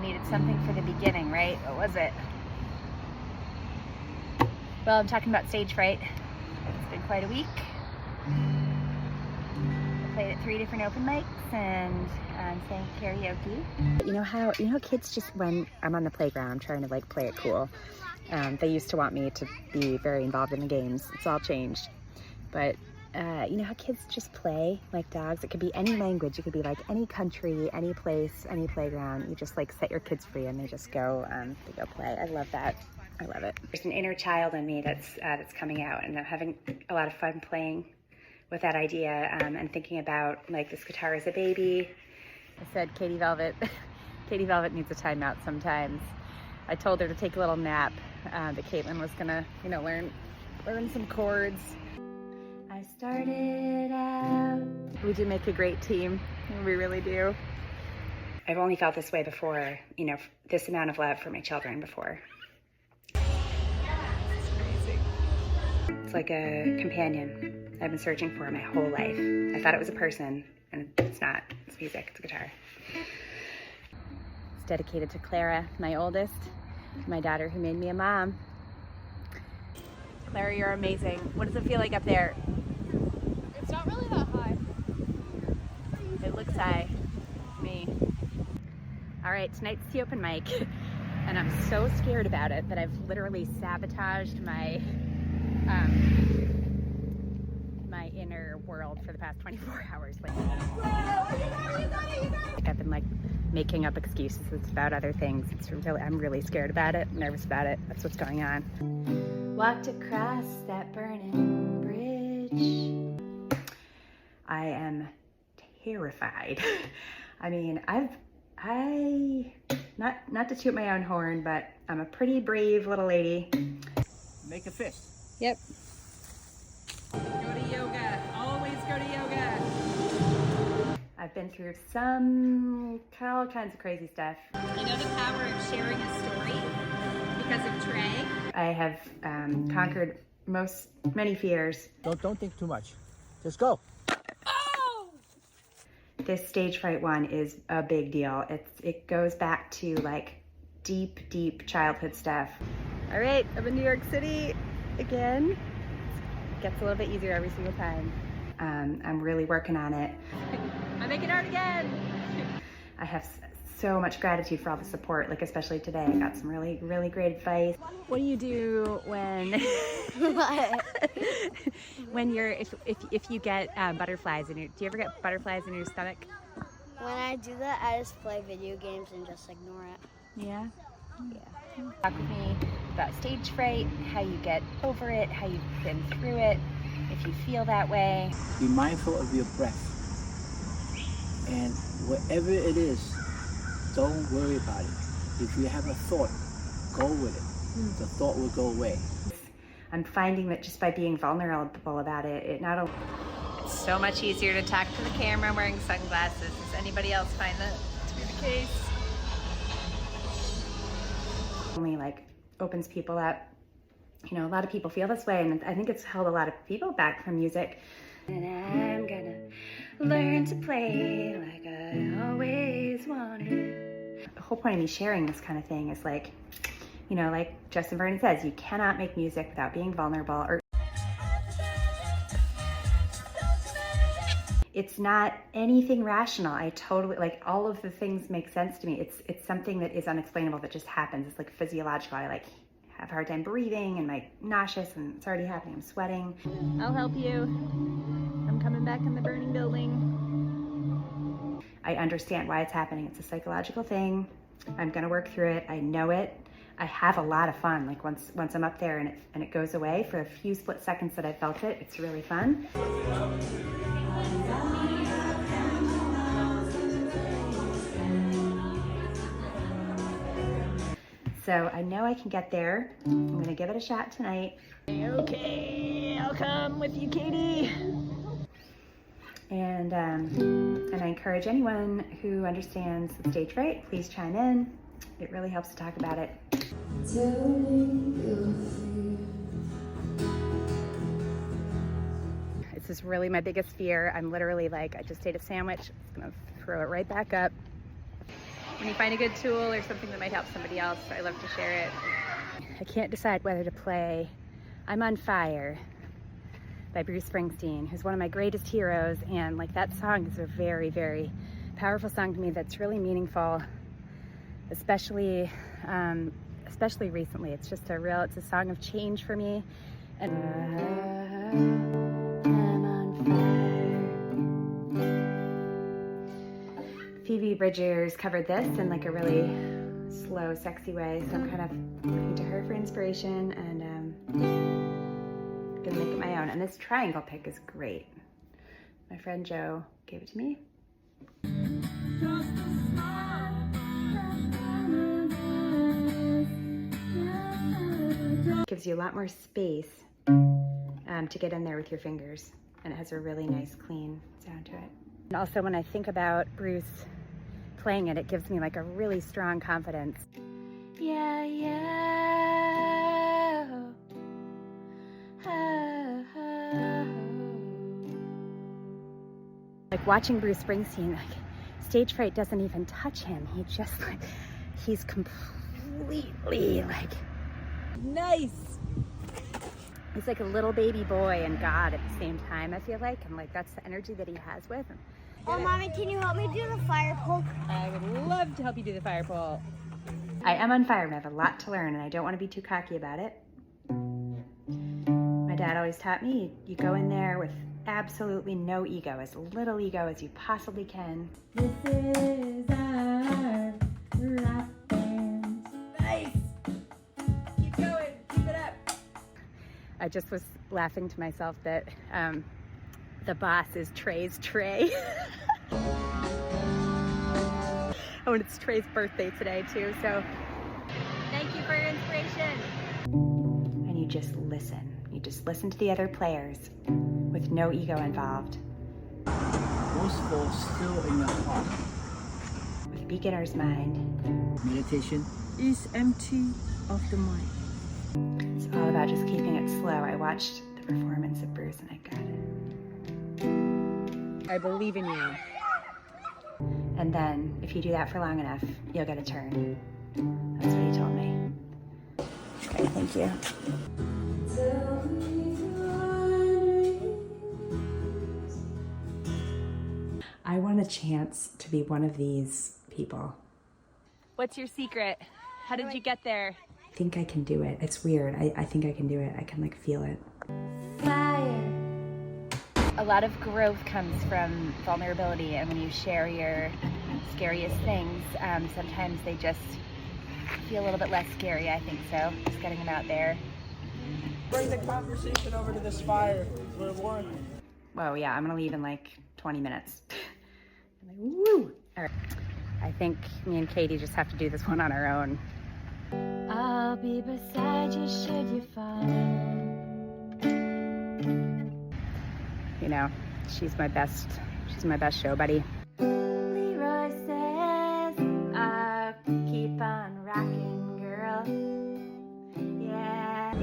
needed something for the beginning, right? What was it? Well, I'm talking about stage fright. It's been quite a week. I played at 3 different open mics and sang karaoke. You know how kids just, when I'm on the playground, I'm trying to like play it cool. They used to want me to be very involved in the games. It's all changed. But you know how kids just play like dogs? It could be any language. It could be like any country, any place, any playground. You just like set your kids free and they just go play. I love that. I love it. There's an inner child in me that's coming out, and I'm having a lot of fun playing with that idea and thinking about like this guitar as a baby. I said Katie Velvet needs a timeout sometimes. I told her to take a little nap, that Caitlin was gonna, learn some chords. I started out. We do make a great team. We really do. I've only felt this way before, this amount of love for my children before. It's crazy. It's like a companion I've been searching for my whole life. I thought it was a person, and it's not. It's music, it's a guitar. It's dedicated to Clara, my oldest, my daughter who made me a mom. Clara, you're amazing. What does it feel like up there? It's not really that high. It looks high. Me. All right, tonight's the open mic, and I'm so scared about it that I've literally sabotaged my my inner world for the past 24 hours. Like I've been like making up excuses about other things. I'm really scared about it, nervous about it. That's what's going on. Walked across that burning bridge. I am terrified. I mean, not to toot my own horn, but I'm a pretty brave little lady. Make a fist. Yep. Go to yoga. Always go to yoga. I've been through all kinds of crazy stuff. You know the power of sharing a story because of Trey? I have conquered many fears. Don't think too much. Just go. Oh! This stage fright one is a big deal. It goes back to like deep childhood stuff. All right, I'm in New York City again. It gets a little bit easier every single time. I'm really working on it. I'm making art again. I have so much gratitude for all the support, like especially today. I got some really great advice. What do you do when if you get butterflies in your, do you ever get butterflies in your stomach? When I do that, I just play video games and just ignore it. Yeah. Talk with me about stage fright, how you get over it, how you've been through it, if you feel that way. Be mindful of your breath. And whatever it is, don't worry about it. If you have a thought, go with it. The thought will go away. I'm finding that just by being vulnerable about it, it not only... It's so much easier to talk to the camera wearing sunglasses. Does anybody else find that to be the case? Only like opens people up. A lot of people feel this way, and I think it's held a lot of people back from music. And I'm gonna learn to play like I always wanted. The whole point of me sharing this kind of thing is like, like Justin Vernon says, you cannot make music without being vulnerable. Or it's not anything rational. I totally, like, all of the things make sense to me. It's something that is unexplainable that just happens. It's like physiological. I like have a hard time breathing and like nauseous, and it's already happening. I'm sweating. I'll help you. I'm coming back in the burning building. I understand why it's happening. It's a psychological thing. I'm gonna work through it. I know it. I have a lot of fun. Like once I'm up there and it goes away for a few split seconds that I felt it, it's really fun. So I know I can get there. I'm gonna give it a shot tonight. Okay, I'll come with you, Katie. And I encourage anyone who understands the stage fright, please chime in. It really helps to talk about it. This is really my biggest fear. I'm literally like, I just ate a sandwich. I'm gonna throw it right back up. when you find a good tool or something that might help somebody else, I love to share it. I can't decide whether to play I'm on Fire by Bruce Springsteen, who's one of my greatest heroes, and like that song is a very, very powerful song to me that's really meaningful, especially recently. It's just it's a song of change for me. And I'm on fire. Phoebe Bridgers covered this in like a really slow, sexy way, so I'm kind of looking to her for inspiration and gonna make it my own. And this triangle pick is great. My friend Joe gave it to me. Gives you a lot more space to get in there with your fingers, and it has a really nice clean sound to it. And also when I think about Bruce playing it, it gives me like a really strong confidence. Yeah, yeah. Oh, oh. Like watching Bruce Springsteen, like stage fright doesn't even touch him. He just like, he's completely like, nice. He's like a little baby boy and God at the same time, I feel like. And like, that's the energy that he has with him. Oh, Mommy, can you help me do the fire pole? I would love to help you do the fire pole. I am on fire and I have a lot to learn, and I don't want to be too cocky about it. My dad always taught me, you go in there with absolutely no ego, as little ego as you possibly can. This is our rock band. Nice! Keep going, keep it up. I just was laughing to myself that the boss is Trey's Trey. Oh, and it's Trey's birthday today too, so thank you for your inspiration. And you just listen. You just listen to the other players with no ego involved. Wistful, still in your heart. With beginner's mind. Meditation is empty of the mind. It's all about just keeping it slow. I watched the performance of Bruce and I got it. I believe in you. And then, if you do that for long enough, you'll get a turn. That's what he told me. Okay, thank you. I want a chance to be one of these people. What's your secret? How did you get there? I think I can do it. It's weird. I think I can do it. I can like feel it. Fire. A lot of growth comes from vulnerability, and when you share your scariest things, sometimes they just feel a little bit less scary, I think so. Just getting them out there. Bring the conversation over to this fire. We're warm. Whoa, yeah, I'm gonna leave in like 20 minutes. I'm like, woo! All right. I think me and Katie just have to do this one on our own. I'll be beside you should you fall. You know, she's my best show buddy. Leroy says, I'll keep on rocking, girl. Yeah.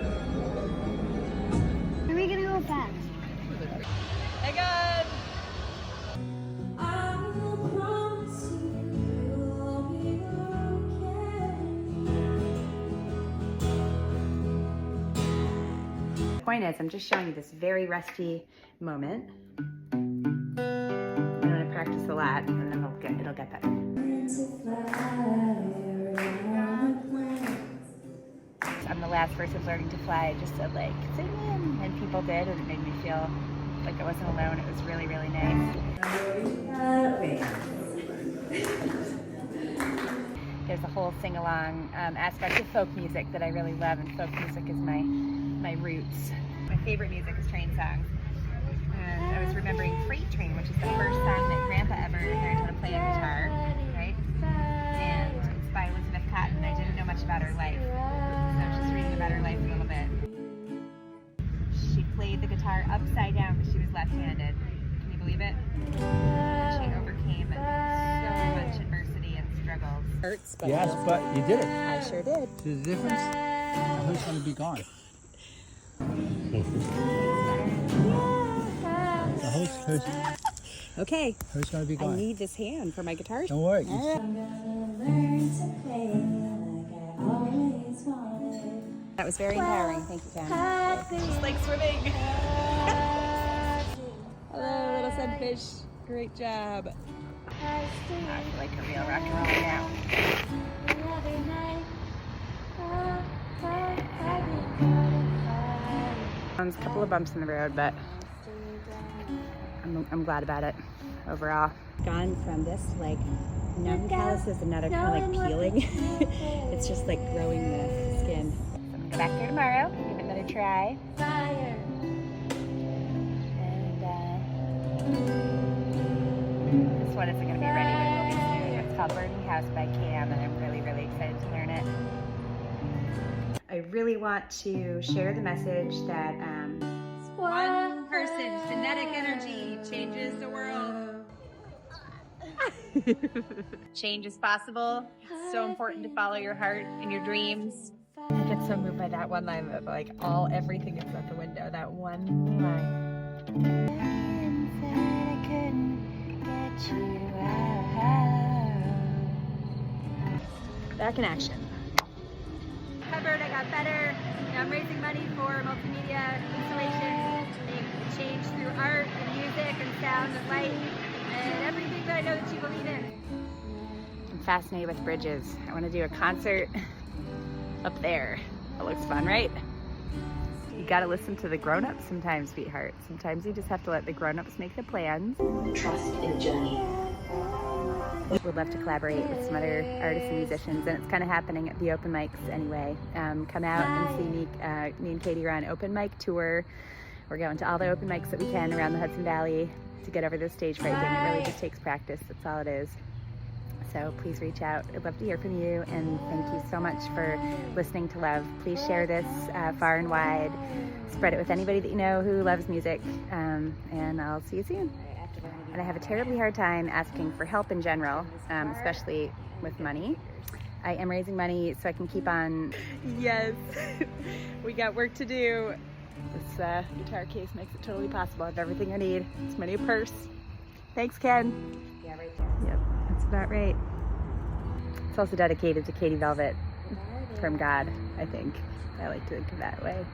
Are we gonna go fast? Hey guys! The point is, I'm just showing you this very rusty moment. I'm gonna practice a lot, and then it'll get better. I'm the last person learning to fly. I just said like, sing in, and people did, and it made me feel like I wasn't alone. It was really, really nice. There's a whole sing-along aspect of folk music that I really love, and folk music is my roots. My favorite music is train songs. And I was remembering Freight Train, which is the first song that Grandpa ever learned how to play on guitar, right? And it's by Elizabeth Cotton. I didn't know much about her life, so I was just reading about her life a little bit. She played the guitar upside down because she was left-handed. Can you believe it? And she overcame so much adversity and struggles. Hurts, but Yes, but you did it. I sure did. See the difference? The hood's gonna be gone. The host Okay. Who's going to be I going? need this hand for my guitar. Don't worry. That was very empowering. Thank you, Ken. Just like swimming. Hello, little sunfish. Great job. I feel like a real rock and roller now. A couple of bumps in the road, but I'm glad about it overall. Gone from this like numb calluses to another kind of like peeling. It's just like growing the skin. So I'm gonna go back there tomorrow, give it another try. And this one isn't gonna be ready, but it will be soon. It's called Burning House by Cam, and I'm really, really excited to learn it. I really want to share the message that One person's genetic energy changes the world. change is possible. It's so important to follow your heart and your dreams. I get so moved by that one line of like everything is out the window. That one line. Back in action. Covered, I got better. I'm raising money for multimedia installations, make change through art and music and sound and light and everything that I know that you believe in. I'm fascinated with bridges. I want to do a concert up there. That looks fun, right? You gotta listen to the grown-ups sometimes, sweetheart. Sometimes you just have to let the grown-ups make the plans. Trust in the journey. Would love to collaborate with some other artists and musicians, and it's kind of happening at the open mics anyway. Come out and see me. Me and Katie are on open mic tour. We're going to all the open mics that we can around the Hudson Valley to get over the stage fright thing. It really just takes practice. That's all it is. So please reach out. I'd love to hear from you, and thank you so much for listening to Love. Please share this far and wide. Spread it with anybody that you know who loves music, and I'll see you soon. And I have a terribly hard time asking for help in general, especially with money. I am raising money so I can keep on. Yes, we got work to do. This guitar case makes it totally possible. I have everything I need. It's money a purse. Thanks, Ken. Yeah, right there. Yep, that's about right. It's also dedicated to Katie Velvet from God, I think. I like to think of that way.